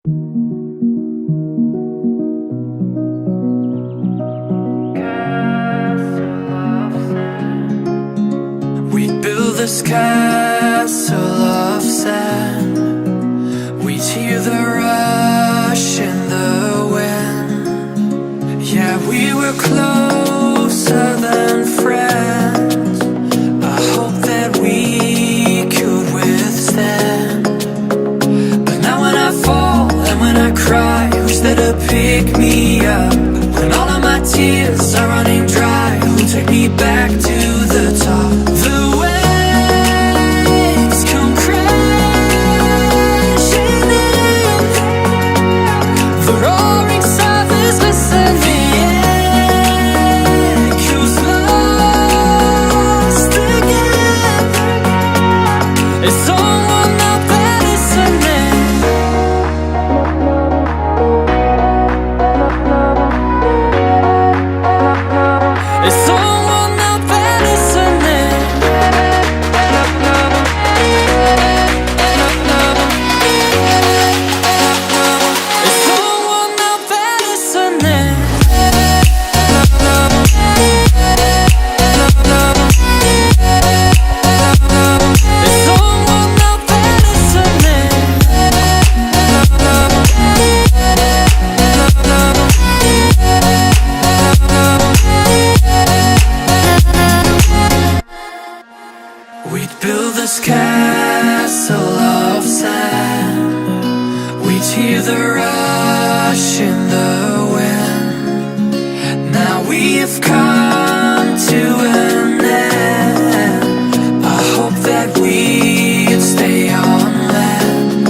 We build this castle of sand. We hear the rush in the wind. Yeah, we were closer than friends. I hope that we could withstand. But now when I fall and when I cry, who's there to pick me up? When all of my tears are running dry, who'll take me back to the top? The waves come crashing in. The roaring surf is listening. Echoes lost again. Is someone out there listening? Is someone out there listening? Is someone out there listening? Is someone out there listening? We'd build this castle of sand. We'd hear the rush in the wind. Now we have come to an end. I hope that we'd stay on land.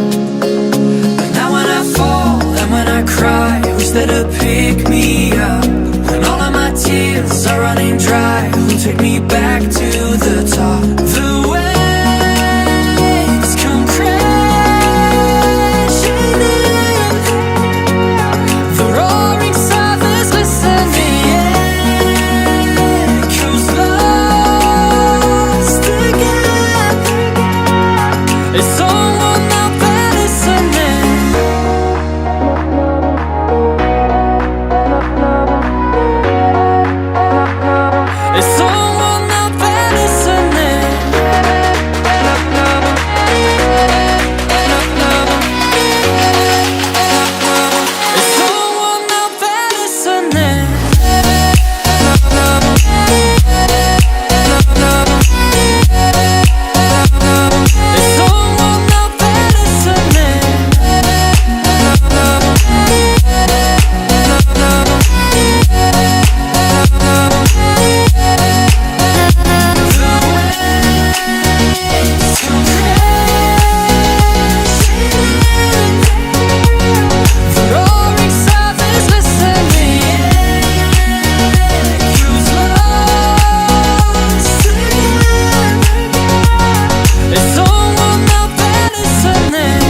But now when I fall and when I cry, who's there to pick me up? When all of my tears are running dry, who'll take me back to the top? The waves come crashing in. The roaring surf is listening. Echoes lost again. Is someone out there listening? Is someone out there listening? Is someone out there listening? Is someone out there listening? The roaring surf is listening. Echoes lost again. Is someone out there listening?